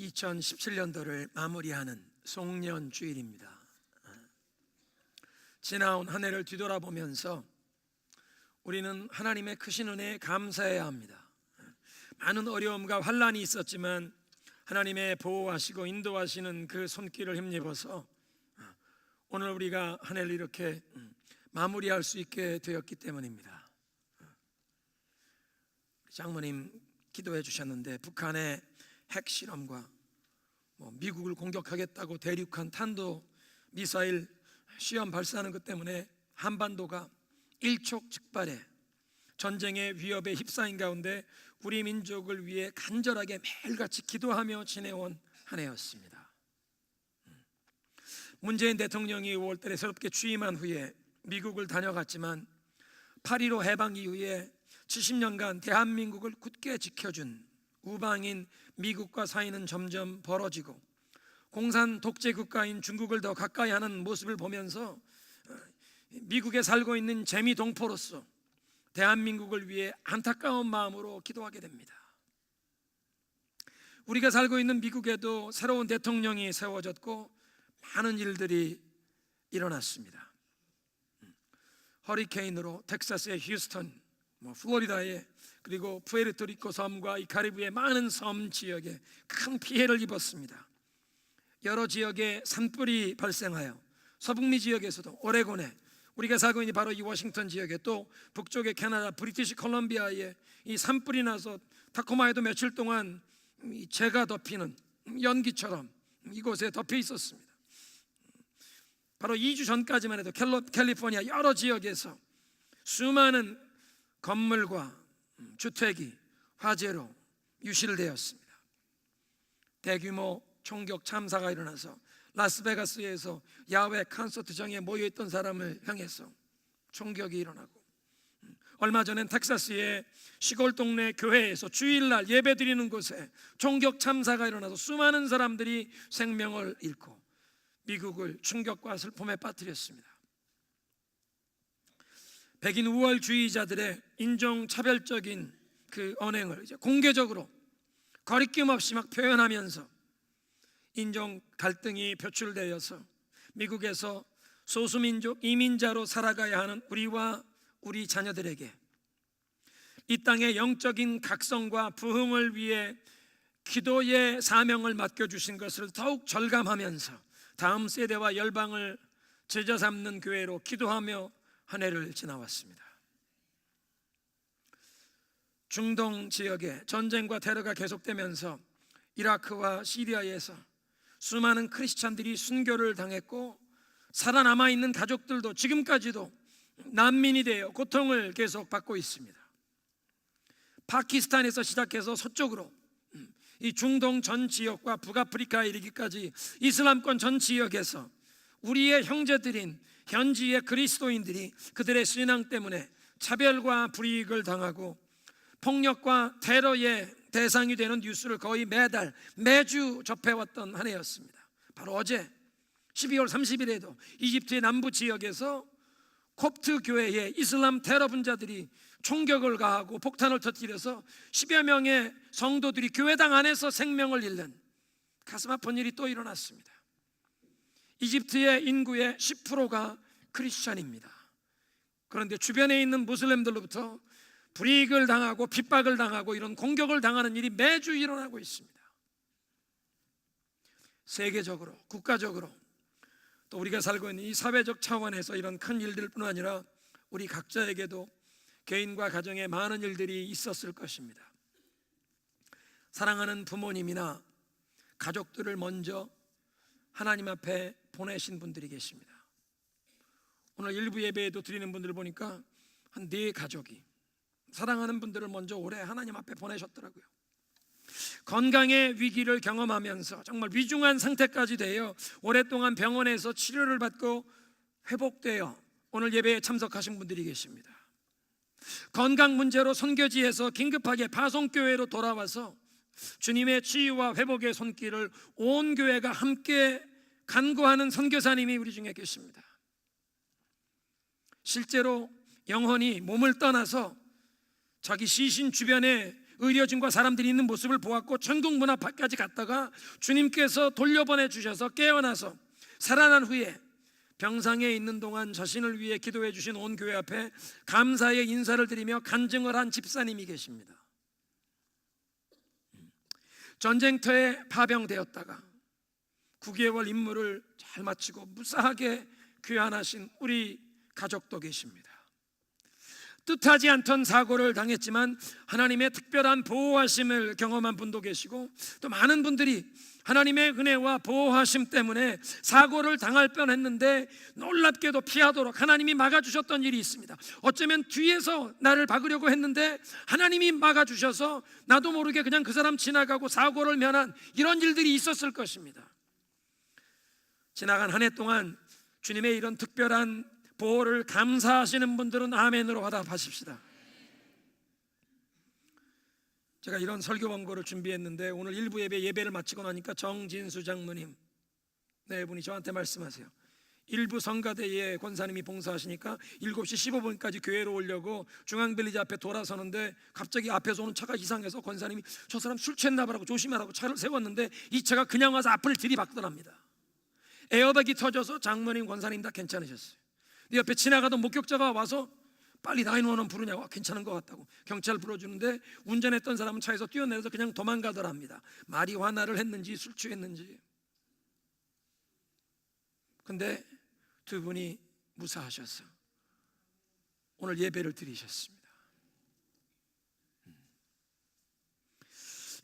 2017년도를 마무리하는 송년주일입니다. 지나온 한 해를 뒤돌아보면서 우리는 하나님의 크신 은혜에 감사해야 합니다. 많은 어려움과 환난이 있었지만 하나님의 보호하시고 인도하시는 그 손길을 힘입어서 오늘 우리가 한 해를 이렇게 마무리할 수 있게 되었기 때문입니다. 장모님 기도해 주셨는데, 북한의 핵실험과 미국을 공격하겠다고 대륙간 탄도 미사일 시험 발사하는 것 때문에 한반도가 일촉즉발의 전쟁의 위협에 휩싸인 가운데 우리 민족을 위해 간절하게 매일같이 기도하며 지내온 한 해였습니다. 문재인 대통령이 5월달에 새롭게 취임한 후에 미국을 다녀갔지만 8.15 해방 이후에 70년간 대한민국을 굳게 지켜준 우방인 미국과 사이는 점점 벌어지고 공산 독재 국가인 중국을 더 가까이 하는 모습을 보면서 미국에 살고 있는 재미 동포로서 대한민국을 위해 안타까운 마음으로 기도하게 됩니다. 우리가 살고 있는 미국에도 새로운 대통령이 세워졌고 많은 일들이 일어났습니다. 허리케인으로 텍사스의 휴스턴, 플로리다의 그리고 푸에르토리코 섬과 이 카리브의 많은 섬 지역에 큰 피해를 입었습니다. 여러 지역에 산불이 발생하여 서북미 지역에서도 오레곤에, 우리가 살고 있는 바로 이 워싱턴 지역에, 또 북쪽의 캐나다 브리티시 콜럼비아에 이 산불이 나서 타코마에도 며칠 동안 재가 덮이는 연기처럼 이곳에 덮여 있었습니다. 바로 2주 전까지만 해도 캘리포니아 여러 지역에서 수많은 건물과 주택이 화재로 유실되었습니다. 대규모 총격 참사가 일어나서 라스베가스에서 야외 콘서트장에 모여있던 사람을 향해서 총격이 일어나고, 얼마 전엔 텍사스의 시골 동네 교회에서 주일날 예배드리는 곳에 총격 참사가 일어나서 수많은 사람들이 생명을 잃고 미국을 충격과 슬픔에 빠뜨렸습니다. 백인 우월주의자들의 인종차별적인 그 언행을 이제 공개적으로 거리낌 없이 막 표현하면서 인종 갈등이 표출되어서 미국에서 소수민족 이민자로 살아가야 하는 우리와 우리 자녀들에게 이 땅의 영적인 각성과 부흥을 위해 기도의 사명을 맡겨주신 것을 더욱 절감하면서 다음 세대와 열방을 제자 삼는 교회로 기도하며 한 해를 지나왔습니다. 중동 지역에 전쟁과 테러가 계속되면서 이라크와 시리아에서 수많은 크리스찬들이 순교를 당했고, 살아남아 있는 가족들도 지금까지도 난민이 되어 고통을 계속 받고 있습니다. 파키스탄에서 시작해서 서쪽으로 이 중동 전 지역과 북아프리카에 이르기까지 이슬람권 전 지역에서 우리의 형제들인 현지의 그리스도인들이 그들의 신앙 때문에 차별과 불이익을 당하고 폭력과 테러의 대상이 되는 뉴스를 거의 매주 접해왔던 한 해였습니다. 바로 어제 12월 30일에도 이집트의 남부 지역에서 콥트 교회에 이슬람 테러 분자들이 총격을 가하고 폭탄을 터뜨려서 10여 명의 성도들이 교회당 안에서 생명을 잃는 가슴 아픈 일이 또 일어났습니다. 이집트의 인구의 10%가 크리스찬입니다. 그런데 주변에 있는 무슬림들로부터 불이익을 당하고 핍박을 당하고 이런 공격을 당하는 일이 매주 일어나고 있습니다. 세계적으로, 국가적으로, 또 우리가 살고 있는 이 사회적 차원에서 이런 큰 일들뿐 아니라 우리 각자에게도 개인과 가정에 많은 일들이 있었을 것입니다. 사랑하는 부모님이나 가족들을 먼저 하나님 앞에 보내신 분들이 계십니다. 오늘 일부 예배에도 드리는 분들을 보니까 한 4가족이 사랑하는 분들을 먼저 올해 하나님 앞에 보내셨더라고요. 건강의 위기를 경험하면서 정말 위중한 상태까지 되어 오랫동안 병원에서 치료를 받고 회복되어 오늘 예배에 참석하신 분들이 계십니다. 건강 문제로 선교지에서 긴급하게 파송교회로 돌아와서 주님의 치유와 회복의 손길을 온 교회가 함께 간구하는 선교사님이 우리 중에 계십니다. 실제로 영혼이 몸을 떠나서 자기 시신 주변에 의료진과 사람들이 있는 모습을 보았고 천국 문 앞까지 갔다가 주님께서 돌려보내 주셔서 깨어나서 살아난 후에 병상에 있는 동안 자신을 위해 기도해 주신 온 교회 앞에 감사의 인사를 드리며 간증을 한 집사님이 계십니다. 전쟁터에 파병되었다가 9개월 임무를 잘 마치고 무사하게 귀환하신 우리 가족도 계십니다. 뜻하지 않던 사고를 당했지만 하나님의 특별한 보호하심을 경험한 분도 계시고, 또 많은 분들이 하나님의 은혜와 보호하심 때문에 사고를 당할 뻔했는데 놀랍게도 피하도록 하나님이 막아주셨던 일이 있습니다. 어쩌면 뒤에서 나를 박으려고 했는데 하나님이 막아주셔서 나도 모르게 그냥 그 사람 지나가고 사고를 면한 이런 일들이 있었을 것입니다. 지나간 한 해 동안 주님의 이런 특별한 보호를 감사하시는 분들은 아멘으로 화답하십시다. 제가 이런 설교 원고를 준비했는데 오늘 일부 예배를 마치고 나니까 정진수 장로님 네 분이 저한테 말씀하세요. 일부 성가대에 권사님이 봉사하시니까 7시 15분까지 교회로 오려고 중앙빌리지 앞에 돌아서는데 갑자기 앞에서 오는 차가 이상해서 권사님이 저 사람 술 취했나 보라고 조심하라고 차를 세웠는데 이 차가 그냥 와서 앞을 들이박더랍니다. 에어백이 터져서 장로님 권사님 다 괜찮으셨어요. 네 옆에 지나가던 목격자가 와서 빨리 911 부르냐고. 괜찮은 것 같다고 경찰 불러주는데 운전했던 사람은 차에서 뛰어내려서 그냥 도망가더랍니다. 마리화나를 했는지 술 취했는지. 근데 두 분이 무사하셔서 오늘 예배를 드리셨습니다.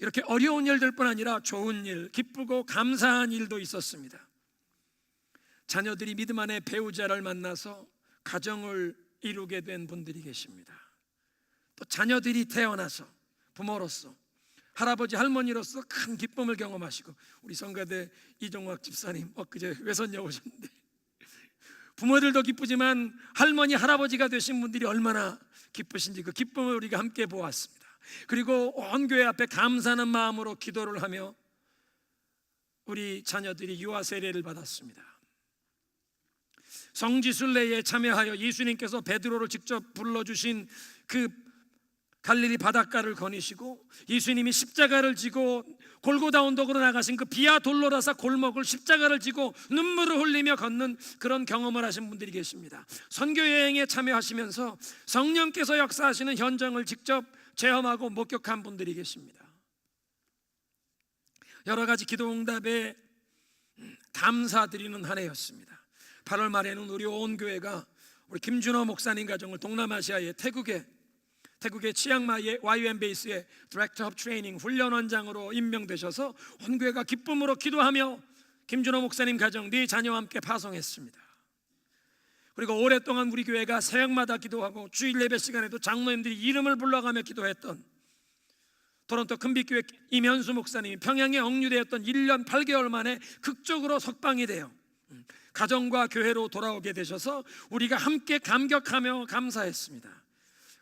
이렇게 어려운 일들뿐 아니라 좋은 일, 기쁘고 감사한 일도 있었습니다. 자녀들이 믿음 안에 배우자를 만나서 가정을 이루게 된 분들이 계십니다. 또 자녀들이 태어나서 부모로서, 할아버지 할머니로서 큰 기쁨을 경험하시고, 우리 성가대 이종학 집사님 엊그제 외손녀 오셨는데 부모들도 기쁘지만 할머니 할아버지가 되신 분들이 얼마나 기쁘신지 그 기쁨을 우리가 함께 보았습니다. 그리고 온 교회 앞에 감사하는 마음으로 기도를 하며 우리 자녀들이 유아 세례를 받았습니다. 성지순례에 참여하여 예수님께서 베드로를 직접 불러주신 그 갈릴리 바닷가를 거니시고 예수님이 십자가를 지고 골고다 언덕으로 나가신 그 비아 돌로라사 골목을 십자가를 지고 눈물을 흘리며 걷는 그런 경험을 하신 분들이 계십니다. 선교 여행에 참여하시면서 성령께서 역사하시는 현장을 직접 체험하고 목격한 분들이 계십니다. 여러 가지 기도 응답에 감사드리는 한 해였습니다. 8월 말에는 우리 온 교회가 우리 김준호 목사님 가정을 동남아시아의 태국의 치앙마이의 YUM 베이스의 Director of Training 훈련원장으로 임명되셔서 온 교회가 기쁨으로 기도하며 김준호 목사님 가정 네 자녀와 함께 파송했습니다. 그리고 오랫동안 우리 교회가 새벽마다 기도하고 주일 예배 시간에도 장로님들이 이름을 불러가며 기도했던 토론토 큰빛교회 임현수 목사님이 평양에 억류되었던 1년 8개월 만에 극적으로 석방이 되어 가정과 교회로 돌아오게 되셔서 우리가 함께 감격하며 감사했습니다.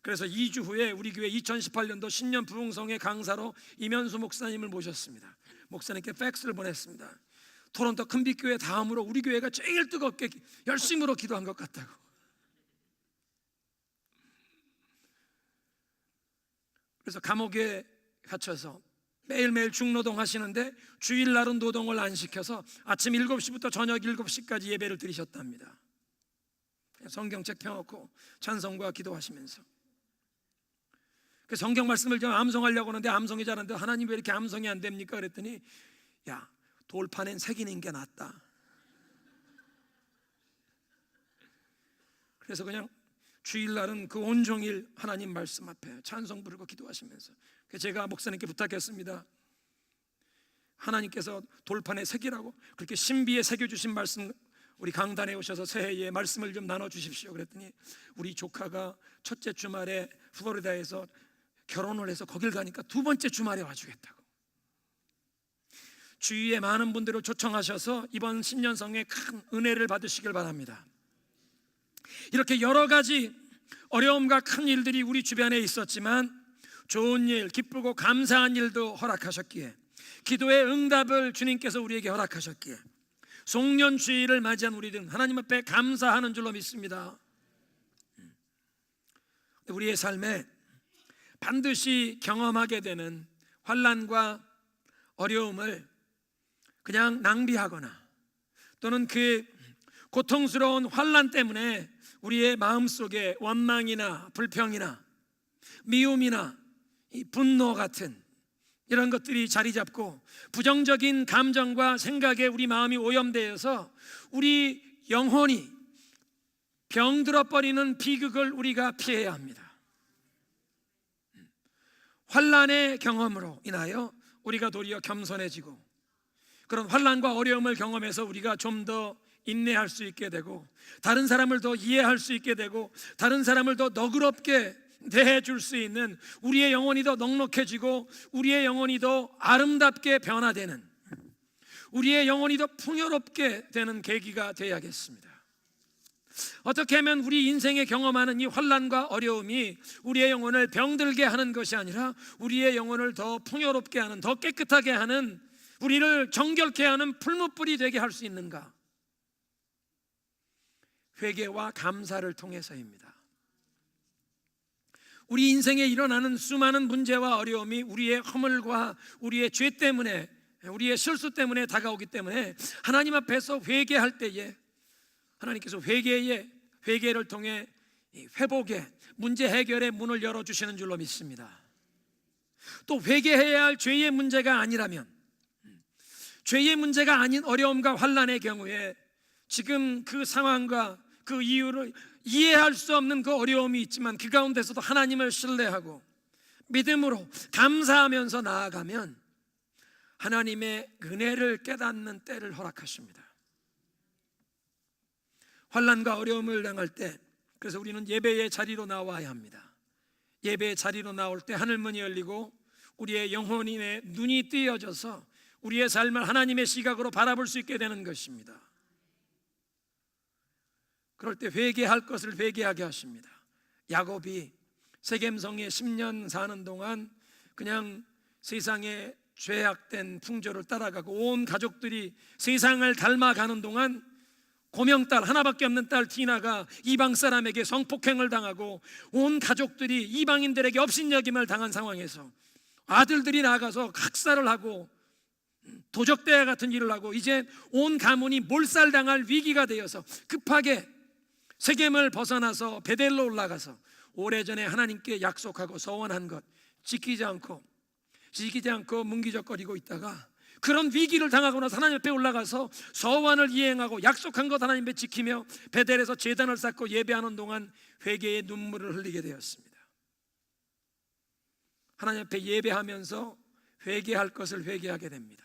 그래서 2주 후에 우리 교회 2018년도 신년 부흥성의 강사로 임현수 목사님을 모셨습니다. 목사님께 팩스를 보냈습니다. 토론토 큰빛교회 다음으로 우리 교회가 제일 뜨겁게 열심으로 기도한 것 같다고. 그래서 감옥에 갇혀서 매일매일 중노동 하시는데 주일날은 노동을 안 시켜서 아침 7시부터 저녁 7시까지 예배를 드리셨답니다. 성경책 펴놓고 찬송과 기도하시면서 그 성경 말씀을 좀 암송하려고 하는데 암송이 잘 안 돼. 하나님 왜 이렇게 암송이 안 됩니까? 그랬더니 야, 돌판엔 새기는 게 낫다. 그래서 그냥 주일날은 그 온종일 하나님 말씀 앞에 찬송 부르고 기도하시면서 제가 목사님께 부탁했습니다. 하나님께서 돌판에 새기라고 그렇게 신비에 새겨주신 말씀 우리 강단에 오셔서 새해에 말씀을 좀 나눠주십시오. 그랬더니 우리 조카가 첫째 주말에 플로리다에서 결혼을 해서 거길 가니까 두 번째 주말에 와주겠다고. 주위에 많은 분들을 초청하셔서 이번 신년성에 큰 은혜를 받으시길 바랍니다. 이렇게 여러 가지 어려움과 큰 일들이 우리 주변에 있었지만 좋은 일, 기쁘고 감사한 일도 허락하셨기에 기도의 응답을 주님께서 우리에게 허락하셨기에 송년주일을 맞이한 우리들은 하나님 앞에 감사하는 줄로 믿습니다. 우리의 삶에 반드시 경험하게 되는 환난과 어려움을 그냥 낭비하거나 또는 그 고통스러운 환난 때문에 우리의 마음속에 원망이나 불평이나 미움이나 이 분노 같은 이런 것들이 자리 잡고 부정적인 감정과 생각에 우리 마음이 오염되어서 우리 영혼이 병들어 버리는 비극을 우리가 피해야 합니다. 환난의 경험으로 인하여 우리가 도리어 겸손해지고 그런 환난과 어려움을 경험해서 우리가 좀 더 인내할 수 있게 되고 다른 사람을 더 이해할 수 있게 되고 다른 사람을 더 너그럽게 대해줄 수 있는 우리의 영혼이 더 넉넉해지고 우리의 영혼이 더 아름답게 변화되는 우리의 영혼이 더 풍요롭게 되는 계기가 되어야겠습니다. 어떻게 하면 우리 인생에 경험하는 이 환난과 어려움이 우리의 영혼을 병들게 하는 것이 아니라 우리의 영혼을 더 풍요롭게 하는, 더 깨끗하게 하는, 우리를 정결케 하는 풀무불이 되게 할 수 있는가? 회개와 감사를 통해서입니다. 우리 인생에 일어나는 수많은 문제와 어려움이 우리의 허물과 우리의 죄 때문에, 우리의 실수 때문에 다가오기 때문에 하나님 앞에서 회개할 때에 하나님께서 회개를 통해 회복의 문제 해결의 문을 열어주시는 줄로 믿습니다. 또 회개해야 할 죄의 문제가 아니라면, 죄의 문제가 아닌 어려움과 환난의 경우에 지금 그 상황과 그 이유를 이해할 수 없는 그 어려움이 있지만 그 가운데서도 하나님을 신뢰하고 믿음으로 감사하면서 나아가면 하나님의 은혜를 깨닫는 때를 허락하십니다. 환난과 어려움을 당할 때, 그래서 우리는 예배의 자리로 나와야 합니다. 예배의 자리로 나올 때 하늘문이 열리고 우리의 영혼의 눈이 띄어져서 우리의 삶을 하나님의 시각으로 바라볼 수 있게 되는 것입니다. 그럴 때 회개할 것을 회개하게 하십니다. 야곱이 세겜성에 10년 사는 동안 그냥 세상의 죄악된 풍조를 따라가고 온 가족들이 세상을 닮아가는 동안 고명딸, 하나밖에 없는 딸 디나가 이방 사람에게 성폭행을 당하고 온 가족들이 이방인들에게 업신여김을 당한 상황에서 아들들이 나가서 학살을 하고 도적대와 같은 일을 하고 이제 온 가문이 몰살당할 위기가 되어서 급하게 세겜을 벗어나서 베델로 올라가서 오래전에 하나님께 약속하고 서원한 것 지키지 않고 뭉기적거리고 있다가 그런 위기를 당하고 나서 하나님 앞에 올라가서 서원을 이행하고 약속한 것 하나님 앞에 지키며 베델에서 제단을 쌓고 예배하는 동안 회개의 눈물을 흘리게 되었습니다. 하나님 앞에 예배하면서 회개할 것을 회개하게 됩니다.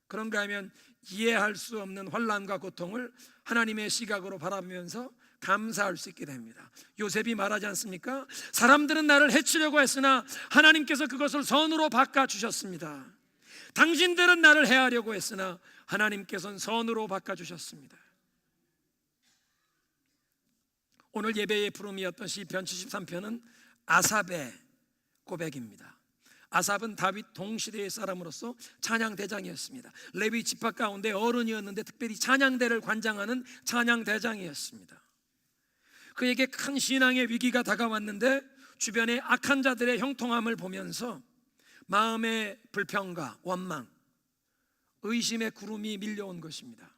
그런가 하면 이해할 수 없는 환난과 고통을 하나님의 시각으로 바라보면서 감사할 수 있게 됩니다. 요셉이 말하지 않습니까? 사람들은 나를 해치려고 했으나 하나님께서 그것을 선으로 바꿔주셨습니다. 당신들은 나를 해하려고 했으나 하나님께서는 선으로 바꿔주셨습니다. 오늘 예배의 부름이었던 시편 73편은 아삽의 고백입니다. 아삽은 다윗 동시대의 사람으로서 찬양대장이었습니다. 레위 지파 가운데 어른이었는데 특별히 찬양대를 관장하는 찬양대장이었습니다. 그에게 큰 신앙의 위기가 다가왔는데 주변의 악한 자들의 형통함을 보면서 마음의 불평과 원망, 의심의 구름이 밀려온 것입니다.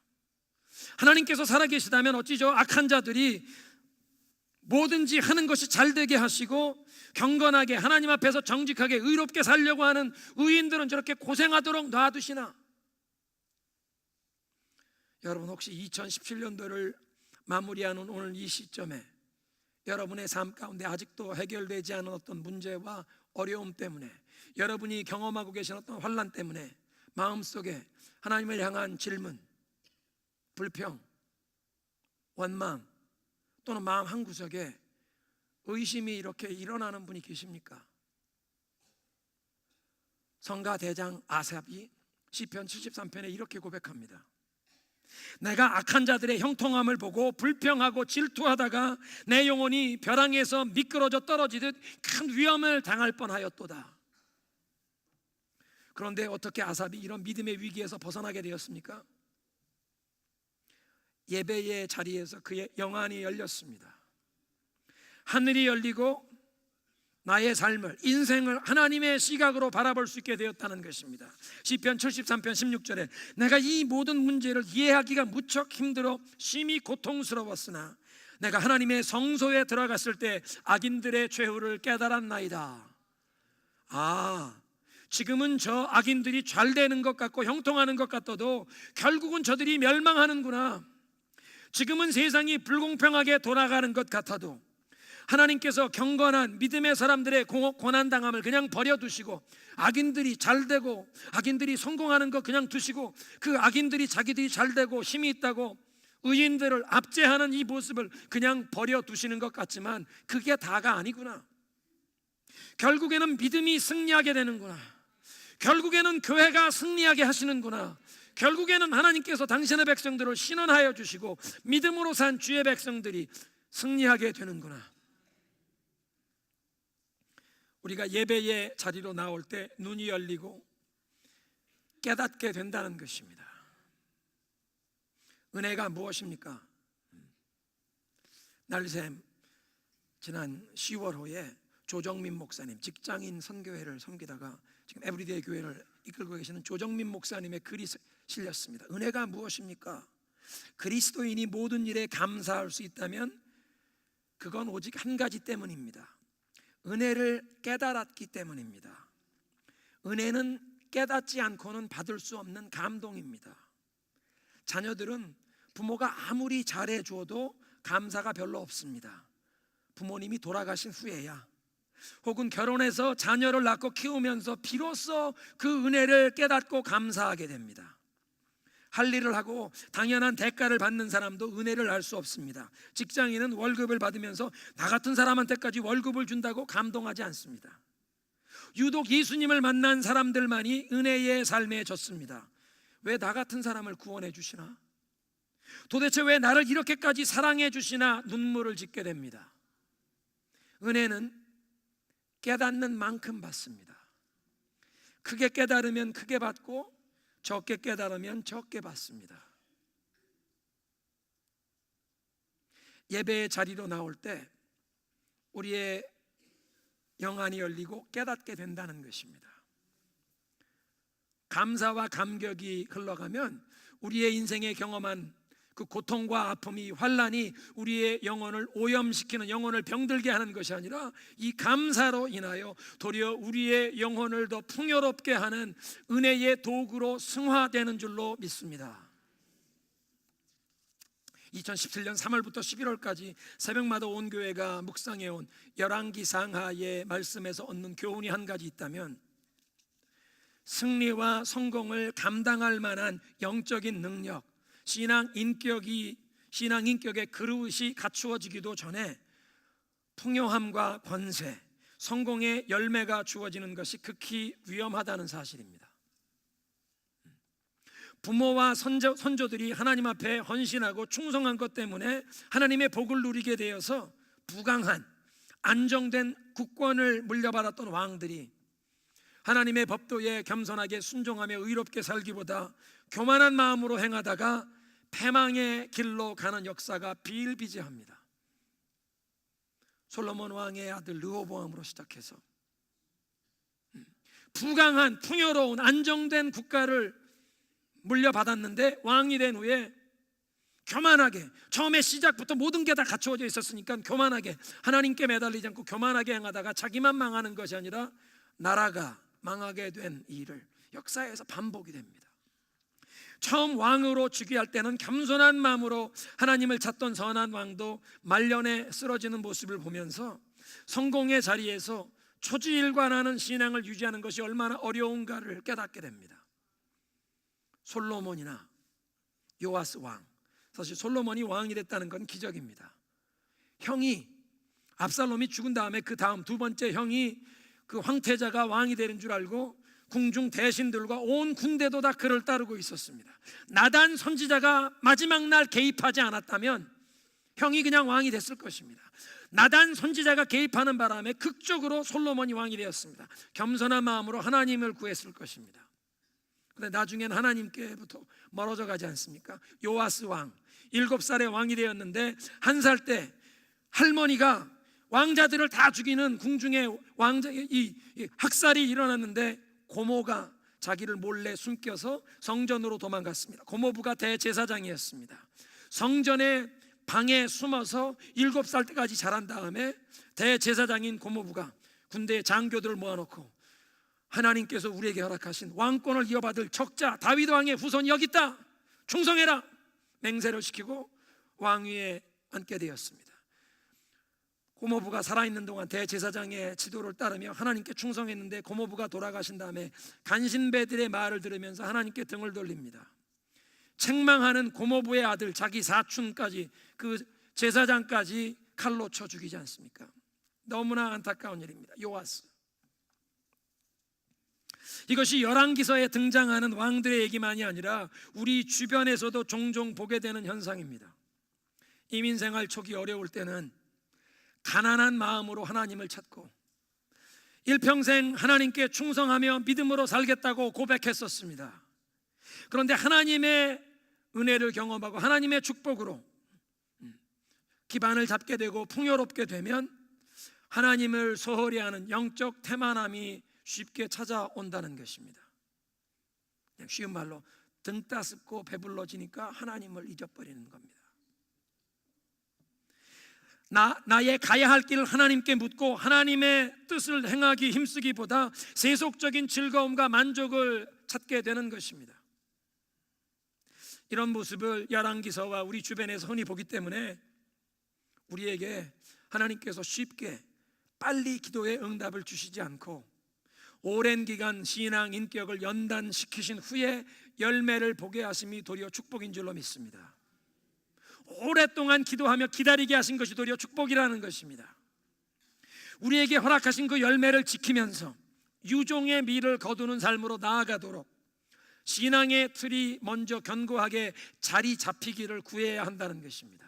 하나님께서 살아계시다면 어찌 저 악한 자들이 뭐든지 하는 것이 잘되게 하시고 경건하게 하나님 앞에서 정직하게 의롭게 살려고 하는 의인들은 저렇게 고생하도록 놔두시나? 여러분 혹시 2017년도를 마무리하는 오늘 이 시점에 여러분의 삶 가운데 아직도 해결되지 않은 어떤 문제와 어려움 때문에, 여러분이 경험하고 계신 어떤 환난 때문에 마음속에 하나님을 향한 질문, 불평, 원망 또는 마음 한구석에 의심이 이렇게 일어나는 분이 계십니까? 성가대장 아삽이 시편 73편에 이렇게 고백합니다. 내가 악한 자들의 형통함을 보고 불평하고 질투하다가 내 영혼이 벼랑에서 미끄러져 떨어지듯 큰 위험을 당할 뻔하였도다. 그런데 어떻게 아삽이 이런 믿음의 위기에서 벗어나게 되었습니까? 예배의 자리에서 그의 영안이 열렸습니다. 하늘이 열리고 나의 삶을, 인생을 하나님의 시각으로 바라볼 수 있게 되었다는 것입니다. 시편 73편 16절에 내가 이 모든 문제를 이해하기가 무척 힘들어 심히 고통스러웠으나 내가 하나님의 성소에 들어갔을 때 악인들의 최후를 깨달았나이다. 지금은 저 악인들이 잘 되는 것 같고 형통하는 것 같아도 결국은 저들이 멸망하는구나. 지금은 세상이 불공평하게 돌아가는 것 같아도 하나님께서 경건한 믿음의 사람들의 고난당함을 그냥 버려두시고 악인들이 잘되고 악인들이 성공하는 거 그냥 두시고 그 악인들이 자기들이 잘되고 힘이 있다고 의인들을 압제하는 이 모습을 그냥 버려두시는 것 같지만 그게 다가 아니구나. 결국에는 믿음이 승리하게 되는구나. 결국에는 교회가 승리하게 하시는구나. 결국에는 하나님께서 당신의 백성들을 신원하여 주시고 믿음으로 산 주의 백성들이 승리하게 되는구나. 우리가 예배의 자리로 나올 때 눈이 열리고 깨닫게 된다는 것입니다. 은혜가 무엇입니까? 날샘 지난 10월호에 조정민 목사님, 직장인 선교회를 섬기다가 지금 에브리데이 교회를 이끌고 계시는 조정민 목사님의 글이 실렸습니다. 은혜가 무엇입니까? 그리스도인이 모든 일에 감사할 수 있다면 그건 오직 한 가지 때문입니다. 은혜를 깨달았기 때문입니다. 은혜는 깨닫지 않고는 받을 수 없는 감동입니다. 자녀들은 부모가 아무리 잘해줘도 감사가 별로 없습니다. 부모님이 돌아가신 후에야, 혹은 결혼해서 자녀를 낳고 키우면서 비로소 그 은혜를 깨닫고 감사하게 됩니다. 할 일을 하고 당연한 대가를 받는 사람도 은혜를 알 수 없습니다. 직장인은 월급을 받으면서 나 같은 사람한테까지 월급을 준다고 감동하지 않습니다. 유독 예수님을 만난 사람들만이 은혜의 삶에 졌습니다. 왜 나 같은 사람을 구원해 주시나? 도대체 왜 나를 이렇게까지 사랑해 주시나? 눈물을 짓게 됩니다. 은혜는 깨닫는 만큼 받습니다. 크게 깨달으면 크게 받고 적게 깨달으면 적게 받습니다. 예배의 자리로 나올 때 우리의 영안이 열리고 깨닫게 된다는 것입니다. 감사와 감격이 흘러가면 우리의 인생에 경험한 그 고통과 아픔이, 환난이 우리의 영혼을 오염시키는, 영혼을 병들게 하는 것이 아니라 이 감사로 인하여 도리어 우리의 영혼을 더 풍요롭게 하는 은혜의 도구로 승화되는 줄로 믿습니다. 2017년 3월부터 11월까지 새벽마다 온 교회가 묵상해온 열왕기 상하의 말씀에서 얻는 교훈이 한 가지 있다면, 승리와 성공을 감당할 만한 영적인 능력, 신앙 인격의 그릇이 갖추어지기도 전에 풍요함과 권세, 성공의 열매가 주어지는 것이 극히 위험하다는 사실입니다. 부모와 선조들이 하나님 앞에 헌신하고 충성한 것 때문에 하나님의 복을 누리게 되어서 부강한 안정된 국권을 물려받았던 왕들이 하나님의 법도에 겸손하게 순종하며 의롭게 살기보다 교만한 마음으로 행하다가 패망의 길로 가는 역사가 비일비재합니다. 솔로몬 왕의 아들 르호보암으로 시작해서 부강한 풍요로운 안정된 국가를 물려받았는데 왕이 된 후에 교만하게, 처음에 시작부터 모든 게 다 갖추어져 있었으니까 교만하게, 하나님께 매달리지 않고 교만하게 행하다가 자기만 망하는 것이 아니라 나라가 망하게 된 일을 역사에서 반복이 됩니다. 처음 왕으로 즉위할 때는 겸손한 마음으로 하나님을 찾던 선한 왕도 말년에 쓰러지는 모습을 보면서 성공의 자리에서 초지일관하는 신앙을 유지하는 것이 얼마나 어려운가를 깨닫게 됩니다. 솔로몬이나 요아스 왕, 사실 솔로몬이 왕이 됐다는 건 기적입니다. 형이, 압살롬이 죽은 다음에 그 다음 두 번째 형이 그 황태자가 왕이 되는 줄 알고 궁중 대신들과 온 궁대도 다 그를 따르고 있었습니다. 나단 선지자가 마지막 날 개입하지 않았다면 형이 그냥 왕이 됐을 것입니다. 나단 선지자가 개입하는 바람에 극적으로 솔로몬이 왕이 되었습니다. 겸손한 마음으로 하나님을 구했을 것입니다. 그런데 나중엔 하나님께부터 멀어져 가지 않습니까? 요아스 왕, 7살에 왕이 되었는데 1살 때 할머니가 왕자들을 다 죽이는 궁중의 왕자 이 학살이 일어났는데 고모가 자기를 몰래 숨겨서 성전으로 도망갔습니다. 고모부가 대제사장이었습니다. 성전의 방에 숨어서 7살 때까지 자란 다음에 대제사장인 고모부가 군대 장교들을 모아놓고 하나님께서 우리에게 허락하신 왕권을 이어받을 적자 다윗 왕의 후손이 여기 있다, 충성해라 맹세를 시키고 왕위에 앉게 되었습니다. 고모부가 살아있는 동안 대제사장의 지도를 따르며 하나님께 충성했는데 고모부가 돌아가신 다음에 간신배들의 말을 들으면서 하나님께 등을 돌립니다. 책망하는 고모부의 아들 자기 사촌까지, 그 제사장까지 칼로 쳐 죽이지 않습니까? 너무나 안타까운 일입니다. 요아스. 이것이 열왕기서에 등장하는 왕들의 얘기만이 아니라 우리 주변에서도 종종 보게 되는 현상입니다. 이민생활 초기 어려울 때는 가난한 마음으로 하나님을 찾고 일평생 하나님께 충성하며 믿음으로 살겠다고 고백했었습니다. 그런데 하나님의 은혜를 경험하고 하나님의 축복으로 기반을 잡게 되고 풍요롭게 되면 하나님을 소홀히 하는 영적 태만함이 쉽게 찾아온다는 것입니다. 그냥 쉬운 말로 등 따숩고 배불러지니까 하나님을 잊어버리는 겁니다. 나의 가야 할 길을 하나님께 묻고 하나님의 뜻을 행하기 힘쓰기보다 세속적인 즐거움과 만족을 찾게 되는 것입니다. 이런 모습을 열왕기서와 우리 주변에서 흔히 보기 때문에 우리에게 하나님께서 쉽게 빨리 기도의 응답을 주시지 않고 오랜 기간 신앙 인격을 연단시키신 후에 열매를 보게 하심이 도리어 축복인 줄로 믿습니다. 오랫동안 기도하며 기다리게 하신 것이 도리어 축복이라는 것입니다. 우리에게 허락하신 그 열매를 지키면서 유종의 미를 거두는 삶으로 나아가도록 신앙의 틀이 먼저 견고하게 자리 잡히기를 구해야 한다는 것입니다.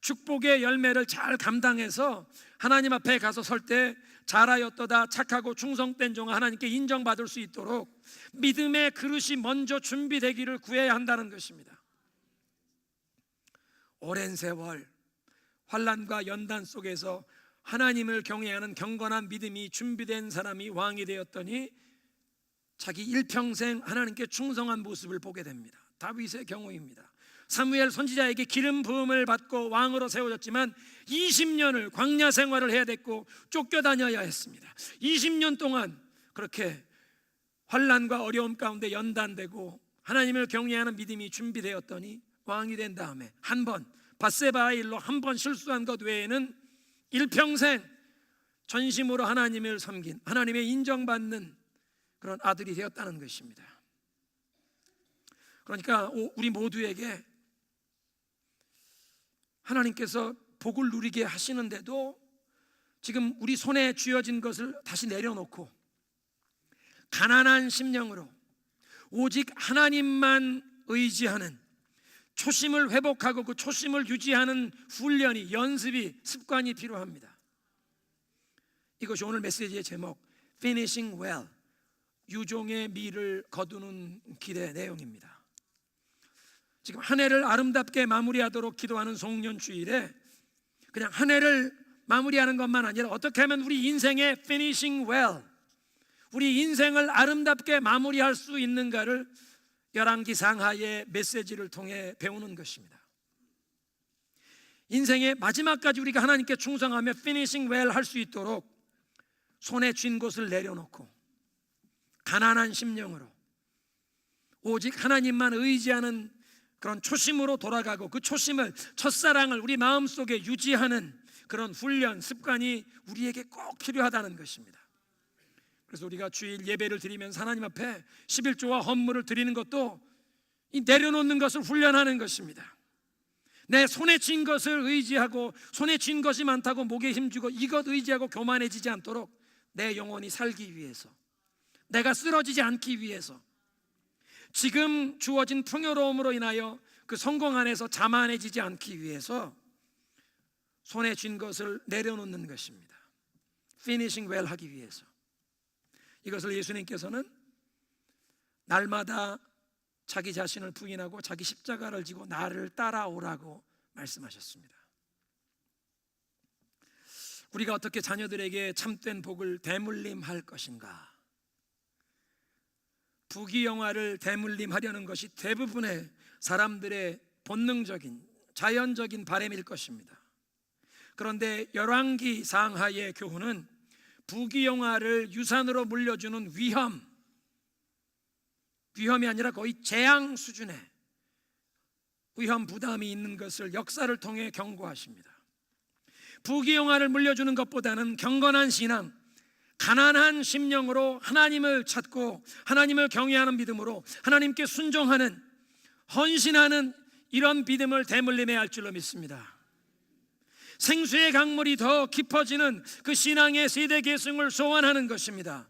축복의 열매를 잘 감당해서 하나님 앞에 가서 설 때 잘하였도다 착하고 충성된 종아 하나님께 인정받을 수 있도록 믿음의 그릇이 먼저 준비되기를 구해야 한다는 것입니다. 오랜 세월 환난과 연단 속에서 하나님을 경외하는 경건한 믿음이 준비된 사람이 왕이 되었더니 자기 일평생 하나님께 충성한 모습을 보게 됩니다. 다윗의 경우입니다. 사무엘 선지자에게 기름 부음을 받고 왕으로 세워졌지만 20년을 광야 생활을 해야 됐고 쫓겨다녀야 했습니다. 20년 동안 그렇게 환난과 어려움 가운데 연단되고 하나님을 경외하는 믿음이 준비되었더니 왕이 된 다음에 한 번 밧세바의 일로 한 번 실수한 것 외에는 일평생 전심으로 하나님을 섬긴 하나님의 인정받는 그런 아들이 되었다는 것입니다. 그러니까 우리 모두에게 하나님께서 복을 누리게 하시는데도 지금 우리 손에 쥐어진 것을 다시 내려놓고 가난한 심령으로 오직 하나님만 의지하는 초심을 회복하고 그 초심을 유지하는 훈련이, 연습이, 습관이 필요합니다. 이것이 오늘 메시지의 제목 Finishing Well, 유종의 미를 거두는 길의 내용입니다. 지금 한 해를 아름답게 마무리하도록 기도하는 송년주일에 그냥 한 해를 마무리하는 것만 아니라 어떻게 하면 우리 인생의 Finishing Well, 우리 인생을 아름답게 마무리할 수 있는가를 열왕기 상하의 메시지를 통해 배우는 것입니다. 인생의 마지막까지 우리가 하나님께 충성하며 Finishing Well 할 수 있도록 손에 쥔 것을 내려놓고 가난한 심령으로 오직 하나님만 의지하는 그런 초심으로 돌아가고 그 초심을, 첫사랑을 우리 마음속에 유지하는 그런 훈련, 습관이 우리에게 꼭 필요하다는 것입니다. 그래서 우리가 주일 예배를 드리면서 하나님 앞에 11조와 헌물을 드리는 것도 이 내려놓는 것을 훈련하는 것입니다. 내 손에 쥔 것을 의지하고 손에 쥔 것이 많다고 목에 힘주고 이것 의지하고 교만해지지 않도록 내 영혼이 살기 위해서, 내가 쓰러지지 않기 위해서, 지금 주어진 풍요로움으로 인하여 그 성공 안에서 자만해지지 않기 위해서 손에 쥔 것을 내려놓는 것입니다. Finishing well 하기 위해서. 이것을 예수님께서는 날마다 자기 자신을 부인하고 자기 십자가를 지고 나를 따라오라고 말씀하셨습니다. 우리가 어떻게 자녀들에게 참된 복을 대물림할 것인가? 부귀영화를 대물림하려는 것이 대부분의 사람들의 본능적인 자연적인 바람일 것입니다. 그런데 열왕기 상하의 교훈은 부귀영화를 유산으로 물려주는 위험이 아니라 거의 재앙 수준의 위험 부담이 있는 것을 역사를 통해 경고하십니다. 부귀영화를 물려주는 것보다는 경건한 신앙, 가난한 심령으로 하나님을 찾고 하나님을 경외하는 믿음으로 하나님께 순종하는, 헌신하는 이런 믿음을 대물림해야 할 줄로 믿습니다. 생수의 강물이 더 깊어지는 그 신앙의 세대 계승을 소원하는 것입니다.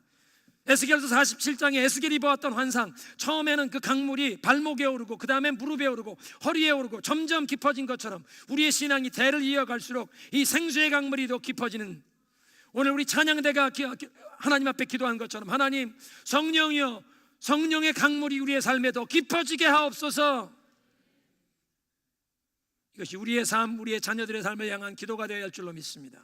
에스겔서 47장에 에스겔이 보았던 환상, 처음에는 그 강물이 발목에 오르고 그 다음에 무릎에 오르고 허리에 오르고 점점 깊어진 것처럼 우리의 신앙이 대를 이어갈수록 이 생수의 강물이 더 깊어지는, 오늘 우리 찬양대가 하나님 앞에 기도한 것처럼 하나님, 성령이여, 성령의 강물이 우리의 삶에 더 깊어지게 하옵소서. 이것이 우리의 삶, 우리의 자녀들의 삶을 향한 기도가 되어야 할 줄로 믿습니다.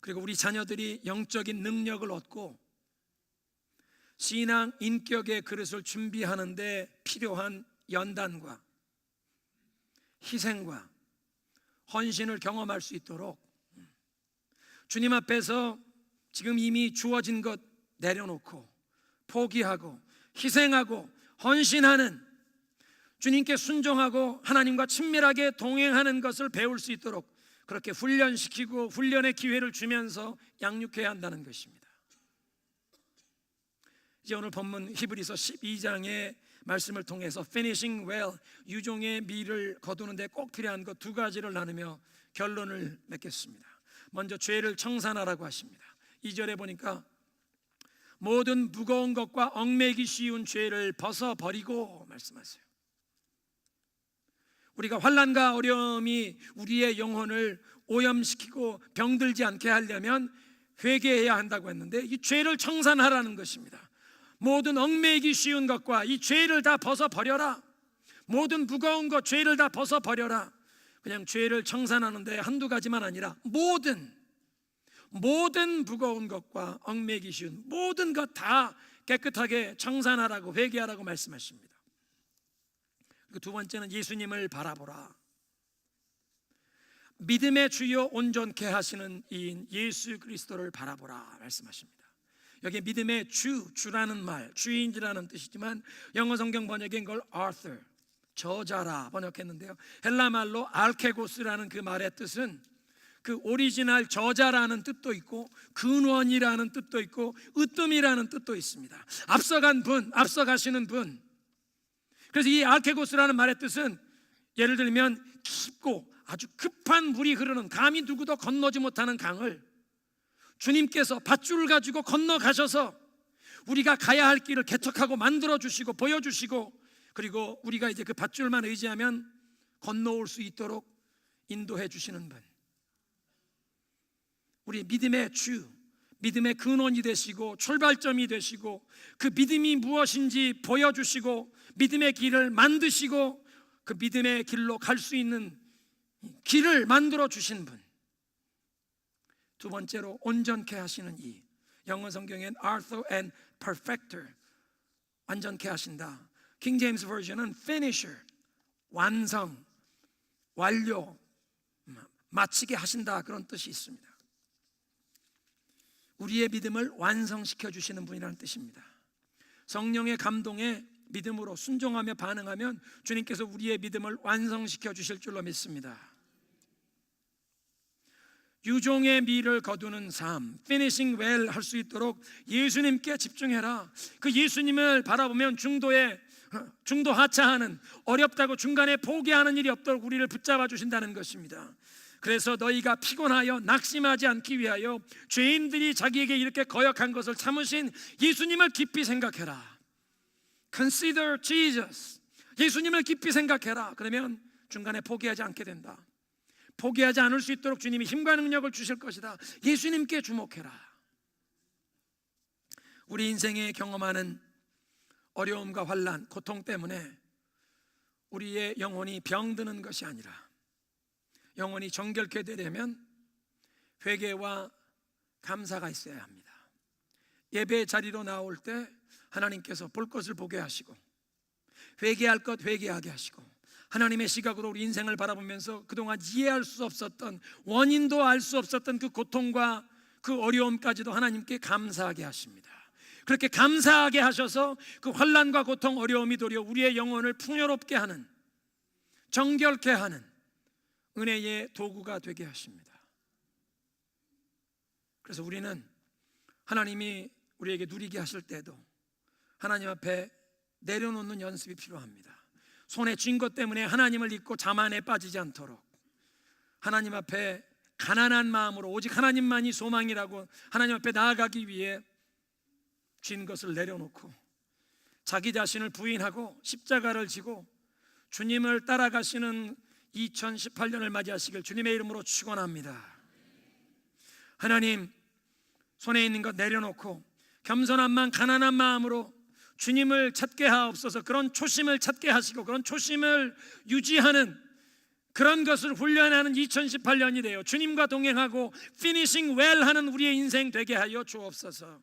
그리고 우리 자녀들이 영적인 능력을 얻고 신앙 인격의 그릇을 준비하는 데 필요한 연단과 희생과 헌신을 경험할 수 있도록 주님 앞에서 지금 이미 주어진 것 내려놓고 포기하고 희생하고 헌신하는, 주님께 순종하고 하나님과 친밀하게 동행하는 것을 배울 수 있도록 그렇게 훈련시키고 훈련의 기회를 주면서 양육해야 한다는 것입니다. 이제 오늘 본문 히브리서 12장의 말씀을 통해서 finishing well, 유종의 미를 거두는데 꼭 필요한 것 두 가지를 나누며 결론을 맺겠습니다. 먼저 죄를 청산하라고 하십니다. 2절에 보니까 모든 무거운 것과 얽매이기 쉬운 죄를 벗어버리고 말씀하세요. 우리가 환난과 어려움이 우리의 영혼을 오염시키고 병들지 않게 하려면 회개해야 한다고 했는데, 이 죄를 청산하라는 것입니다. 모든 얽매이기 쉬운 것과 이 죄를 다 벗어버려라. 모든 무거운 것, 죄를 다 벗어버려라. 그냥 죄를 청산하는데 한두 가지만 아니라 모든 무거운 것과 얽매이기 쉬운 모든 것 다 깨끗하게 청산하라고, 회개하라고 말씀하십니다. 두 번째는 예수님을 바라보라. 믿음의 주요 온전케 하시는 이인 예수 그리스도를 바라보라 말씀하십니다. 여기 믿음의 주라는 말, 주인이라는 뜻이지만 영어 성경 번역엔 걸 author, 저자라 번역했는데요, 헬라 말로 알케고스라는 그 말의 뜻은 그 오리지널 저자라는 뜻도 있고 근원이라는 뜻도 있고 으뜸이라는 뜻도 있습니다. 앞서간 분, 앞서가시는 분. 그래서 이 알케고스라는 말의 뜻은 예를 들면 깊고 아주 급한 물이 흐르는, 감히 누구도 건너지 못하는 강을 주님께서 밧줄을 가지고 건너가셔서 우리가 가야 할 길을 개척하고 만들어주시고 보여주시고, 그리고 우리가 이제 그 밧줄만 의지하면 건너올 수 있도록 인도해 주시는 분, 우리 믿음의 주, 믿음의 근원이 되시고 출발점이 되시고 그 믿음이 무엇인지 보여주시고 믿음의 길을 만드시고 그 믿음의 길로 갈 수 있는 길을 만들어 주신 분. 두 번째로 온전케 하시는 이, 영어 성경엔 author and perfecter, 완전케 하신다. 킹 제임스 버전은 finisher, 완성, 완료, 마치게 하신다, 그런 뜻이 있습니다. 우리의 믿음을 완성시켜 주시는 분이라는 뜻입니다. 성령의 감동에 믿음으로 순종하며 반응하면 주님께서 우리의 믿음을 완성시켜 주실 줄로 믿습니다. 유종의 미를 거두는 삶, finishing well 할 수 있도록 예수님께 집중해라. 그 예수님을 바라보면 중도 하차하는, 어렵다고 중간에 포기하는 일이 없도록 우리를 붙잡아 주신다는 것입니다. 그래서 너희가 피곤하여 낙심하지 않기 위하여 죄인들이 자기에게 이렇게 거역한 것을 참으신 예수님을 깊이 생각해라. Consider Jesus. 예수님을 깊이 생각해라. 그러면 중간에 포기하지 않게 된다. 포기하지 않을 수 있도록 주님이 힘과 능력을 주실 것이다. 예수님께 주목해라. 우리 인생에 경험하는 어려움과 환난, 고통 때문에 우리의 영혼이 병드는 것이 아니라 영혼이 정결케 되려면 회개와 감사가 있어야 합니다. 예배 자리로 나올 때 하나님께서 볼 것을 보게 하시고 회개할 것 회개하게 하시고 하나님의 시각으로 우리 인생을 바라보면서 그동안 이해할 수 없었던, 원인도 알 수 없었던 그 고통과 그 어려움까지도 하나님께 감사하게 하십니다. 그렇게 감사하게 하셔서 그 환난과 고통, 어려움이 도리어 우리의 영혼을 풍요롭게 하는, 정결케 하는 은혜의 도구가 되게 하십니다. 그래서 우리는 하나님이 우리에게 누리게 하실 때도 하나님 앞에 내려놓는 연습이 필요합니다. 손에 쥔 것 때문에 하나님을 잊고 자만에 빠지지 않도록 하나님 앞에 가난한 마음으로 오직 하나님만이 소망이라고 하나님 앞에 나아가기 위해 쥔 것을 내려놓고 자기 자신을 부인하고 십자가를 지고 주님을 따라가시는 2018년을 맞이하시길 주님의 이름으로 축원합니다. 하나님, 손에 있는 것 내려놓고 겸손한 마음, 가난한 마음으로 주님을 찾게 하옵소서. 그런 초심을 찾게 하시고 그런 초심을 유지하는 그런 것을 훈련하는 2018년이 되어 주님과 동행하고 피니싱 웰 하는 우리의 인생 되게 하여 주옵소서.